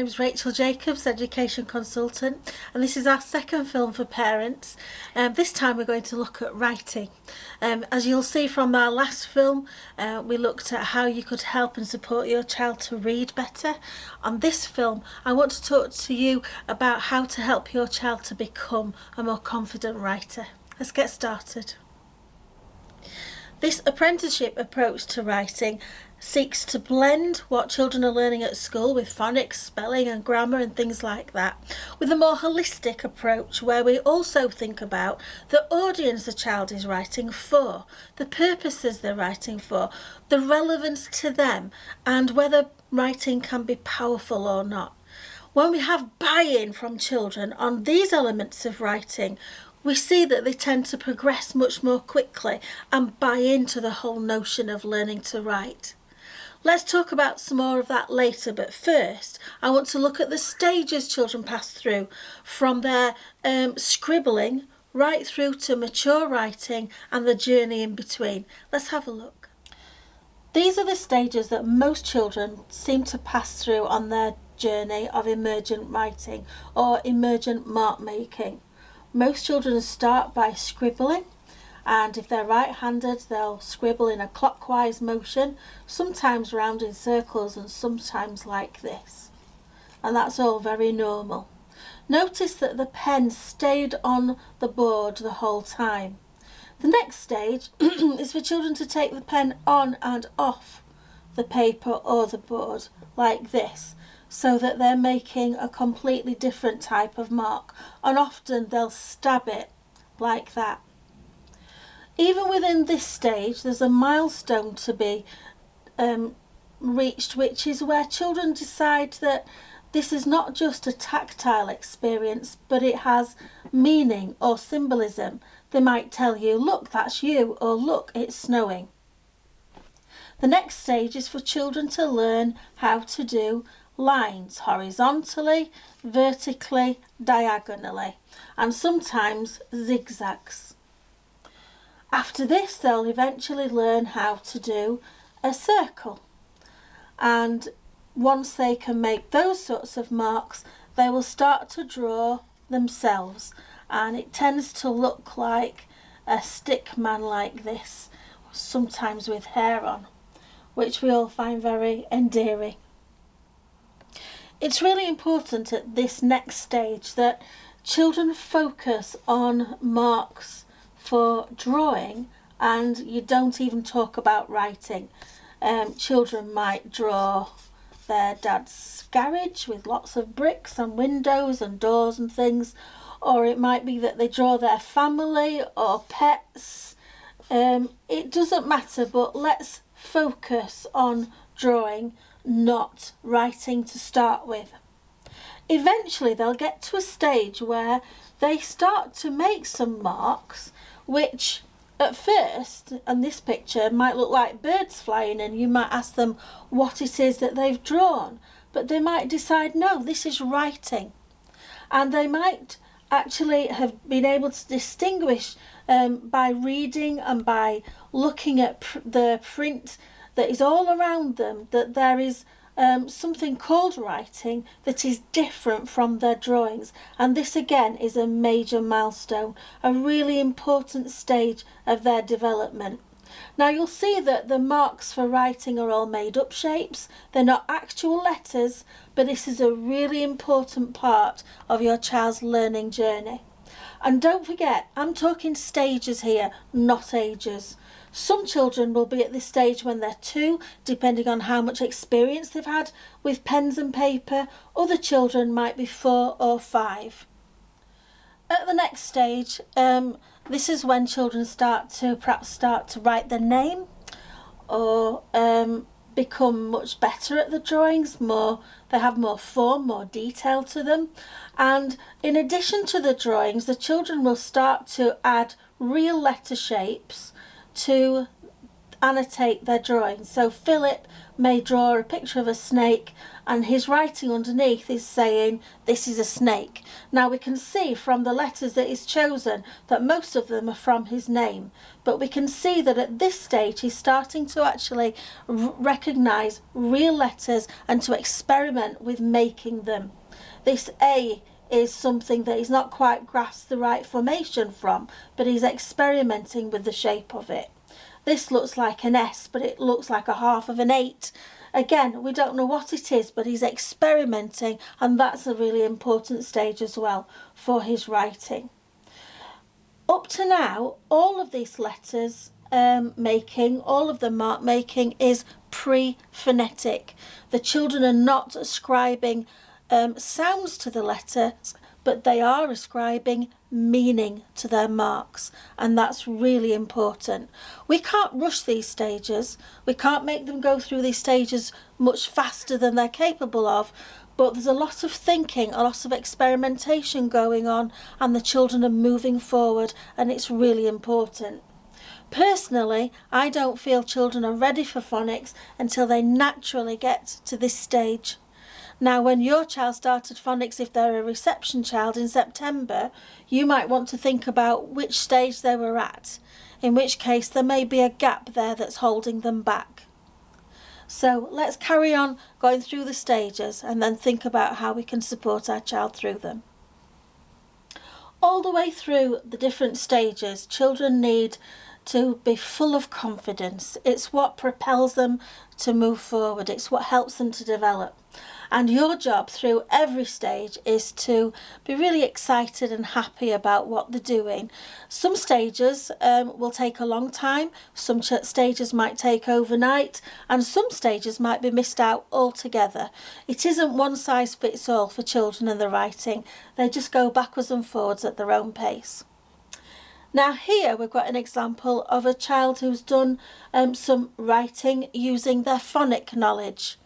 name's Rachel Jacobs, Education Consultant, and this is our second film for parents. This time we're going to look at writing. As you'll see from our last film, we looked at how you could help and support your child to read better. On this film, I want to talk to you about how to help your child to become a more confident writer. Let's get started. This apprenticeship approach to writing seeks to blend what children are learning at school with phonics, spelling and grammar and things like that, with a more holistic approach where we also think about the audience the child is writing for, the purposes they're writing for, the relevance to them, and whether writing can be powerful or not. When we have buy-in from children on these elements of writing, we see that they tend to progress much more quickly and buy into the whole notion of learning to write. Let's talk about some more of that later, but first I want to look at the stages children pass through from their scribbling right through to mature writing and the journey in between. Let's have a look. These are the stages that most children seem to pass through on their journey of emergent writing or emergent mark making. Most children start by scribbling, and if they're right-handed they'll scribble in a clockwise motion, sometimes round in circles and sometimes like this, and that's all very normal. Notice that the pen stayed on the board the whole time. The next stage is for children to take the pen on and off the paper or the board like this, so that they're making a completely different type of mark, and often they'll stab it like that. Even within this stage, there's a milestone to be reached, which is where children decide that this is not just a tactile experience, but it has meaning or symbolism. They might tell you, look, that's you, or look, it's snowing. The next stage is for children to learn how to do lines horizontally, vertically, diagonally, and sometimes zigzags. After this, they'll eventually learn how to do a circle, and once they can make those sorts of marks, they will start to draw themselves, and it tends to look like a stick man like this, sometimes with hair on, which we all find very endearing. It's really important at this next stage that children focus on marks for drawing, and you don't even talk about writing. Children might draw their dad's garage with lots of bricks and windows and doors and things, or it might be that they draw their family or pets. It doesn't matter, but let's focus on drawing, not writing to start with. Eventually they'll get to a stage where they start to make some marks, which at first, and this picture, might look like birds flying, and you might ask them what it is that they've drawn, but they might decide, no, this is writing. And they might actually have been able to distinguish by reading and by looking at the print that is all around them, that there is something called writing that is different from their drawings, and this again is a major milestone, a really important stage of their development. Now you'll see that the marks for writing are all made up shapes, they're not actual letters, but this is a really important part of your child's learning journey. And don't forget, I'm talking stages here, not ages. Some children will be at this stage when they're 2, depending on how much experience they've had with pens and paper. Other children might be 4 or 5. At the next stage, this is when children perhaps start to write their name, or become much better at the drawings, they have more form, more detail to them. And in addition to the drawings, the children will start to add real letter shapes to annotate their drawing. So Philip may draw a picture of a snake, and his writing underneath is saying this is a snake. Now we can see from the letters that he's chosen that most of them are from his name, but we can see that at this stage he's starting to actually recognise real letters and to experiment with making them. This A is something that he's not quite grasped the right formation from, but he's experimenting with the shape of it. This looks like an S, but it looks like a half of an 8. Again, we don't know what it is, but he's experimenting, and that's a really important stage as well for his writing. Up to now, all of these letters making, all of the mark making is pre-phonetic. The children are not ascribing sounds to the letters, but they are ascribing meaning to their marks, and that's really important. We can't rush these stages. We can't make them go through these stages much faster than they're capable of, but there's a lot of thinking, a lot of experimentation going on, and the children are moving forward, and it's really important. Personally, I don't feel children are ready for phonics until they naturally get to this stage. Now, when your child started phonics, if they're a reception child in September, you might want to think about which stage they were at, in which case there may be a gap there that's holding them back. So let's carry on going through the stages and then think about how we can support our child through them. All the way through the different stages, children need to be full of confidence. It's what propels them to move forward. It's what helps them to develop. And your job through every stage is to be really excited and happy about what they're doing. Some stages will take a long time, some stages might take overnight, and some stages might be missed out altogether. It isn't one size fits all for children and the writing. They just go backwards and forwards at their own pace. Now here we've got an example of a child who's done some writing using their phonic knowledge.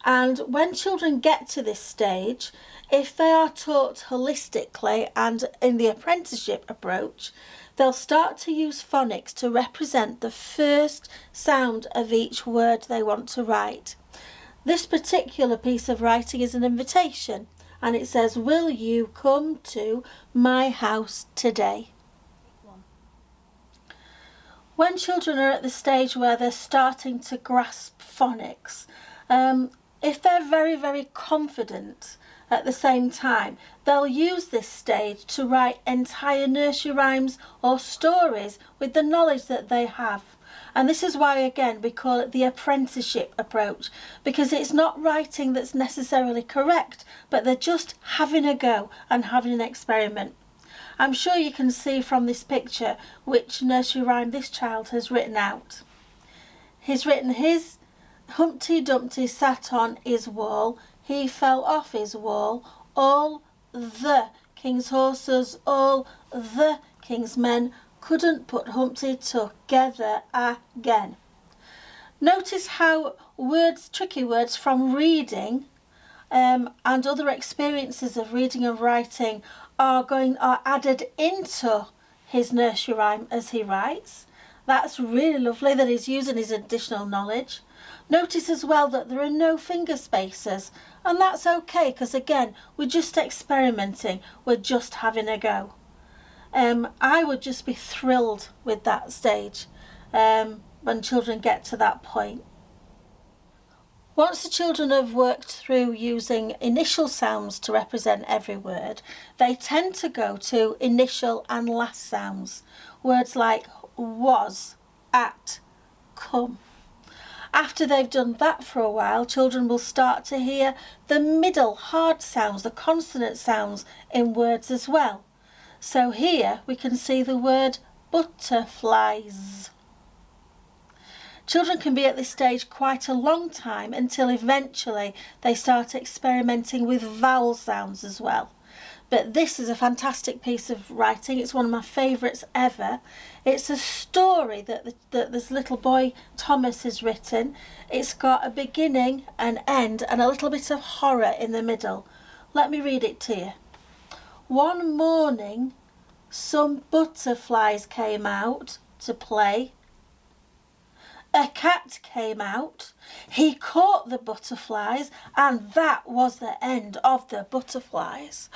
And when children get to this stage, if they are taught holistically and in the apprenticeship approach, they'll start to use phonics to represent the first sound of each word they want to write. This particular piece of writing is an invitation, and it says, "Will you come to my house today?" When children are at the stage where they're starting to grasp phonics, if they're very, very confident at the same time, they'll use this stage to write entire nursery rhymes or stories with the knowledge that they have. And this is why, again, we call it the apprenticeship approach, because it's not writing that's necessarily correct, but they're just having a go and having an experiment. I'm sure you can see from this picture which nursery rhyme this child has written out. He's written his Humpty Dumpty sat on his wall, he fell off his wall, all the king's horses, all the king's men couldn't put Humpty together again. Notice how words, tricky words from reading and other experiences of reading and writing are added into his nursery rhyme as he writes. That's really lovely that he's using his additional knowledge. Notice as well that there are no finger spaces, and that's okay, because again, we're just experimenting, we're just having a go. I would just be thrilled with that stage when children get to that point. Once the children have worked through using initial sounds to represent every word, they tend to go to initial and last sounds. Words like was, at, come. After they've done that for a while, children will start to hear the middle hard sounds, the consonant sounds in words as well. So here we can see the word butterflies. Children can be at this stage quite a long time until eventually they start experimenting with vowel sounds as well. But this is a fantastic piece of writing. It's one of my favourites ever. It's a story that this little boy Thomas has written. It's got a beginning, an end, and a little bit of horror in the middle. Let me read it to you. One morning, some butterflies came out to play. A cat came out, he caught the butterflies, and that was the end of the butterflies.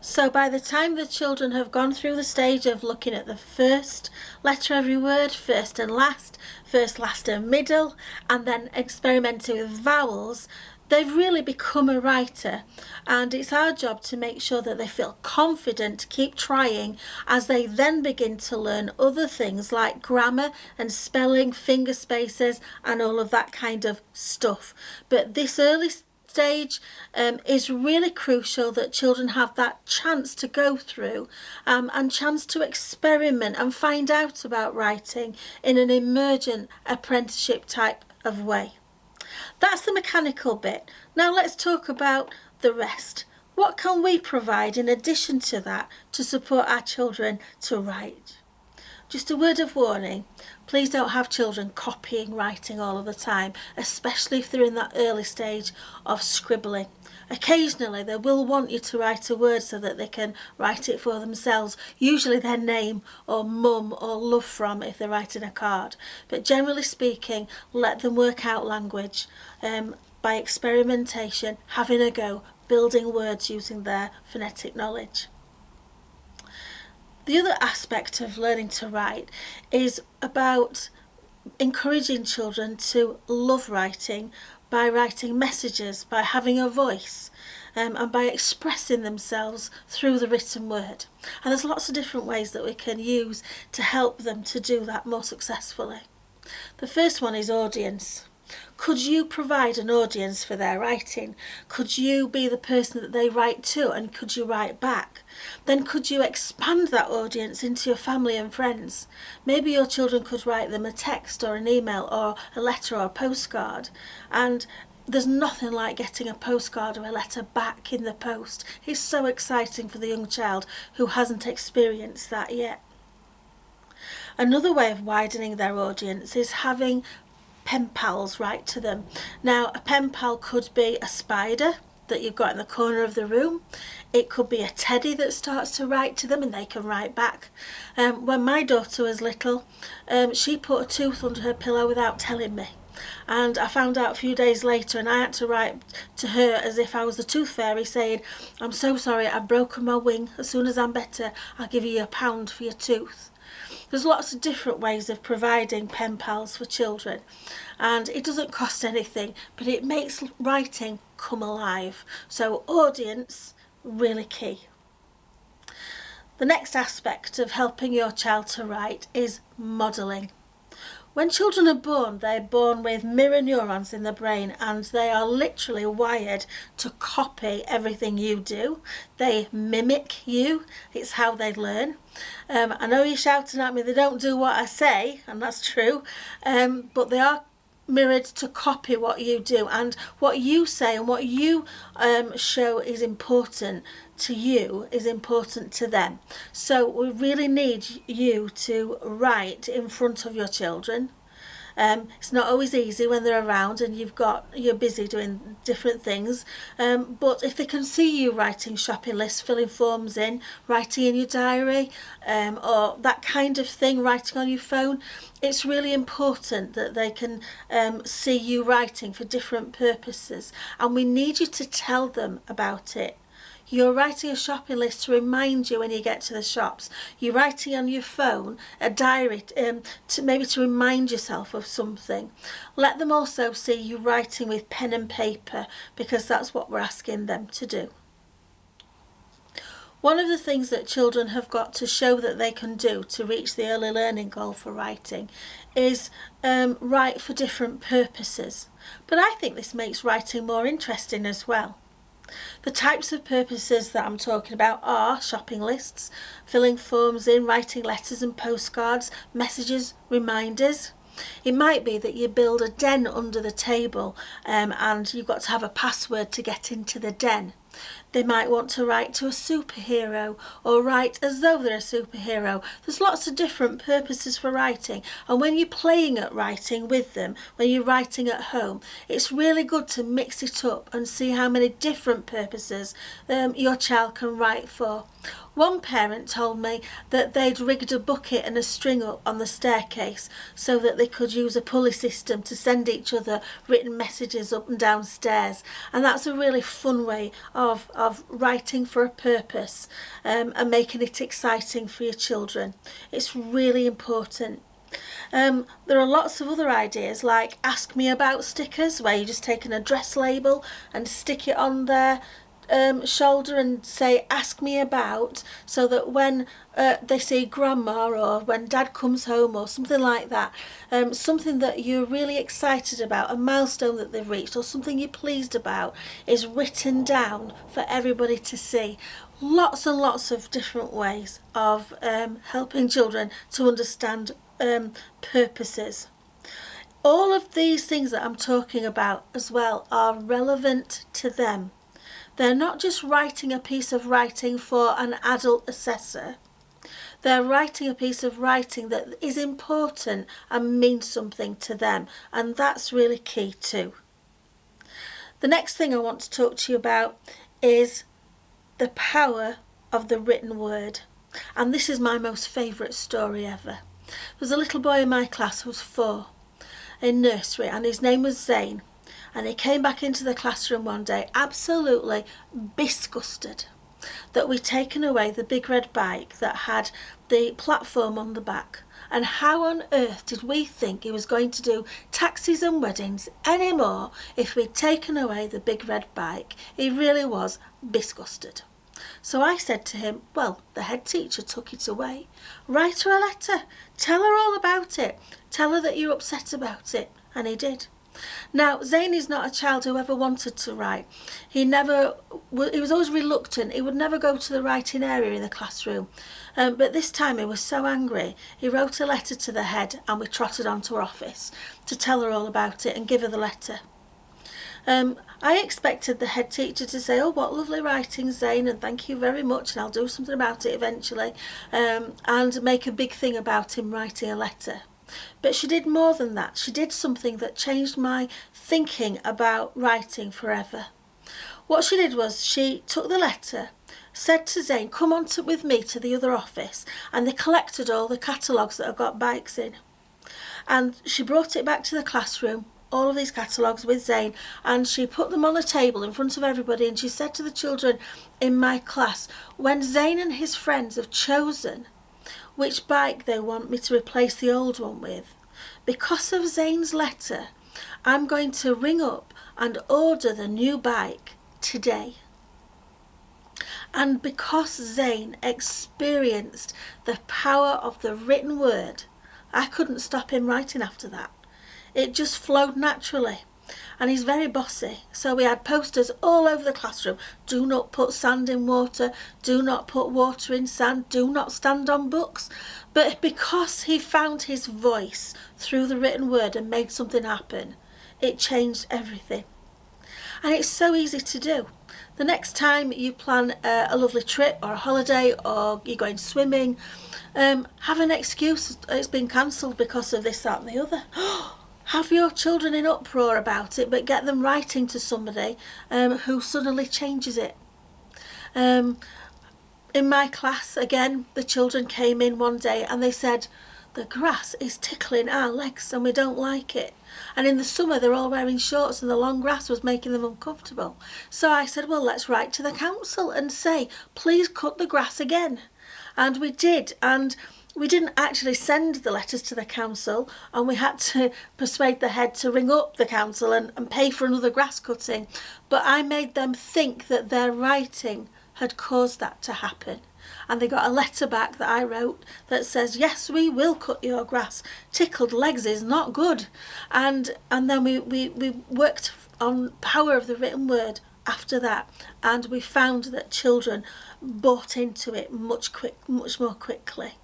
So by the time the children have gone through the stage of looking at the first letter of every word, first and last, first, last and middle, and then experimenting with vowels, they've really become a writer, and it's our job to make sure that they feel confident to keep trying as they then begin to learn other things like grammar and spelling, finger spaces, and all of that kind of stuff. But this early stage is really crucial that children have that chance to go through and chance to experiment and find out about writing in an emergent apprenticeship type of way. That's the mechanical bit. Now let's talk about the rest. What can we provide in addition to that to support our children to write? Just a word of warning, please don't have children copying writing all of the time, especially if they're in that early stage of scribbling. Occasionally they will want you to write a word so that they can write it for themselves, usually their name or mum or love from if they're writing a card. But generally speaking, let them work out language by experimentation, having a go, building words using their phonetic knowledge. The other aspect of learning to write is about encouraging children to love writing by writing messages, by having a voice, and by expressing themselves through the written word. And there's lots of different ways that we can use to help them to do that more successfully. The first one is audience. Could you provide an audience for their writing? Could you be the person that they write to, and could you write back? Then could you expand that audience into your family and friends? Maybe your children could write them a text or an email or a letter or a postcard, and there's nothing like getting a postcard or a letter back in the post. It's so exciting for the young child who hasn't experienced that yet. Another way of widening their audience is having pen pals write to them. Now, a pen pal could be a spider that you've got in the corner of the room. It could be a teddy that starts to write to them and they can write back. When my daughter was little, she put a tooth under her pillow without telling me. And I found out a few days later, and I had to write to her as if I was the tooth fairy saying, "I'm so sorry, I've broken my wing. As soon as I'm better, I'll give you £1 for your tooth." There's lots of different ways of providing pen pals for children, and it doesn't cost anything, but it makes writing come alive. So audience, really key. The next aspect of helping your child to write is modelling. When children are born, they're born with mirror neurons in the brain, and they are literally wired to copy everything you do. They mimic you. It's how they learn. I know you're shouting at me, they don't do what I say, and that's true, but they are mirrored to copy what you do, and what you say and what you show is important to you is important to them. So we really need you to write in front of your children. It's not always easy when they're around and you're busy doing different things, but if they can see you writing shopping lists, filling forms in, writing in your diary, or that kind of thing, writing on your phone, it's really important that they can see you writing for different purposes, and we need you to tell them about it. You're writing a shopping list to remind you when you get to the shops. You're writing on your phone a diary to remind yourself of something. Let them also see you writing with pen and paper, because that's what we're asking them to do. One of the things that children have got to show that they can do to reach the early learning goal for writing is write for different purposes. But I think this makes writing more interesting as well. The types of purposes that I'm talking about are shopping lists, filling forms in, writing letters and postcards, messages, reminders. It might be that you build a den under the table and you've got to have a password to get into the den. They might want to write to a superhero or write as though they're a superhero. There's lots of different purposes for writing, and when you're playing at writing with them, when you're writing at home, it's really good to mix it up and see how many different purposes your child can write for. One parent told me that they'd rigged a bucket and a string up on the staircase so that they could use a pulley system to send each other written messages up and down stairs, and that's a really fun way of writing for a purpose, and making it exciting for your children. It's really important. There are lots of other ideas like ask me about stickers, where you just take an address label and stick it on their shoulder and say ask me about, so that when they see grandma or when dad comes home or something like that, something that you're really excited about, a milestone that they've reached or something you're pleased about, is written down for everybody to see. Lots and lots of different ways of helping children to understand purposes. All of these things that I'm talking about as well are relevant to them. They're not just writing a piece of writing for an adult assessor. They're writing a piece of writing that is important and means something to them, and that's really key too. The next thing I want to talk to you about is the power of the written word. And this is my most favourite story ever. There was a little boy in my class who was 4 in nursery, and his name was Zane. And he came back into the classroom one day absolutely disgusted that we'd taken away the big red bike that had the platform on the back. And how on earth did we think he was going to do taxis and weddings anymore if we'd taken away the big red bike? He really was disgusted. So I said to him, well, the head teacher took it away. Write her a letter. Tell her all about it. Tell her that you're upset about it. And he did. Now, Zane is not a child who ever wanted to write. He was always reluctant. He would never go to the writing area in the classroom. But this time he was so angry, he wrote a letter to the head, and we trotted on to her office to tell her all about it and give her the letter. I expected the head teacher to say, oh, what lovely writing, Zane, and thank you very much, and I'll do something about it eventually, and make a big thing about him writing a letter. But she did more than that. She did something that changed my thinking about writing forever. What she did was she took the letter, said to Zane, come on with me to the other office, and they collected all the catalogues that have got bikes in. And she brought it back to the classroom, all of these catalogues with Zane, and she put them on a table in front of everybody, and she said to the children in my class, when Zane and his friends have chosen which bike they want me to replace the old one with, because of Zane's letter, I'm going to ring up and order the new bike today. And because Zane experienced the power of the written word, I couldn't stop him writing after that. It just flowed naturally. And he's very bossy, so we had posters all over the classroom. Do not put sand in water, do not put water in sand, do not stand on books. But because he found his voice through the written word and made something happen, it changed everything. And it's so easy to do. The next time you plan a lovely trip or a holiday, or you're going swimming, have an excuse. It's been cancelled because of this, that and the other. Have your children in uproar about it, but get them writing to somebody who suddenly changes it. In my class, again, the children came in one day and they said, the grass is tickling our legs and we don't like it. And in the summer they're all wearing shorts and the long grass was making them uncomfortable. So I said, well, let's write to the council and say, please cut the grass again. And we did, and we didn't actually send the letters to the council, and we had to persuade the head to ring up the council and pay for another grass cutting. But I made them think that their writing had caused that to happen. And they got a letter back that I wrote that says, yes, we will cut your grass. Tickled legs is not good. And then we worked on power of the written word after that, and we found that children bought into it much more quickly.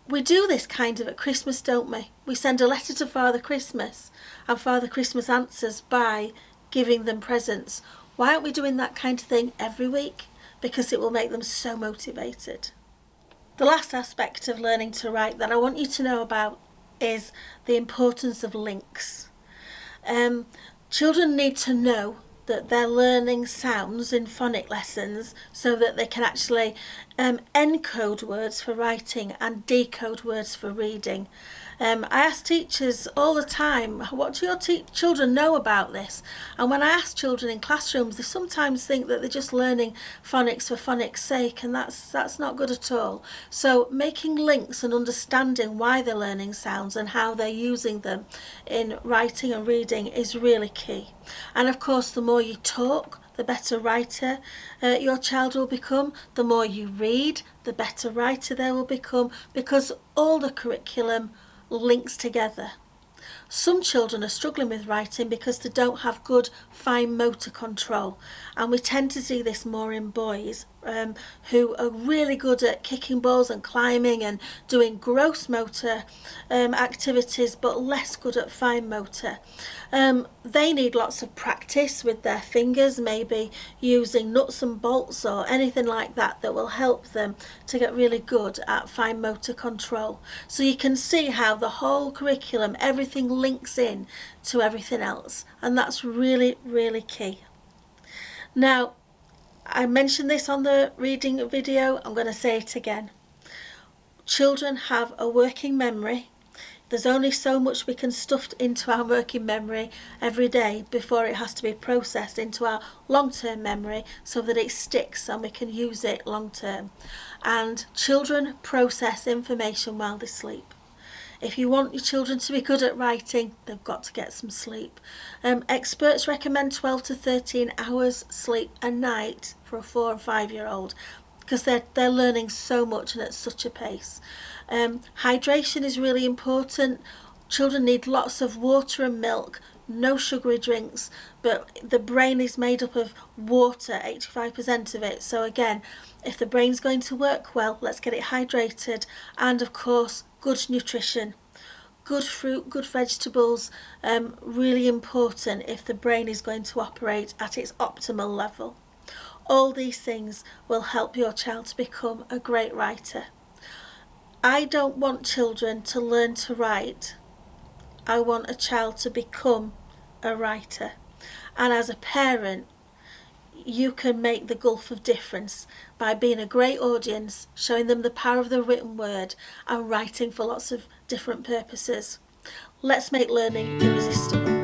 We do this kind of at Christmas, don't we? We send a letter to Father Christmas, and Father Christmas answers by giving them presents. Why aren't we doing that kind of thing every week? Because it will make them so motivated. The last aspect of learning to write that I want you to know about is the importance of links. Children need to know that they're learning sounds in phonic lessons so that they can actually encode words for writing and decode words for reading. I ask teachers all the time, what do your children know about this? And when I ask children in classrooms, they sometimes think that they're just learning phonics for phonics' sake, and that's not good at all. So making links and understanding why they're learning sounds and how they're using them in writing and reading is really key. And of course, the more you talk, the better writer your child will become. The more you read, the better writer they will become, because all the curriculum links together. Some children are struggling with writing because they don't have good fine motor control, and we tend to see this more in boys who are really good at kicking balls and climbing and doing gross motor activities, but less good at fine motor. They need lots of practice with their fingers, maybe using nuts and bolts or anything like that that will help them to get really good at fine motor control. So you can see how the whole curriculum, everything links in to everything else, and that's really, really key. Now, I mentioned this on the reading video, I'm going to say it again. Children have a working memory. There's only so much we can stuff into our working memory every day before it has to be processed into our long-term memory so that it sticks and we can use it long-term. And children process information while they sleep. If you want your children to be good at writing, they've got to get some sleep. Experts recommend 12 to 13 hours sleep a night for a 4 and 5-year-old because they're learning so much and at such a pace. Hydration is really important. Children need lots of water and milk, no sugary drinks, but the brain is made up of water, 85% of it. So again, if the brain's going to work well, let's get it hydrated. And of course, good nutrition. Good fruit, good vegetables, really important if the brain is going to operate at its optimal level. All these things will help your child to become a great writer. I don't want children to learn to write. I want a child to become a writer. And as a parent, you can make the gulf of difference by being a great audience, showing them the power of the written word and writing for lots of different purposes. Let's make learning irresistible.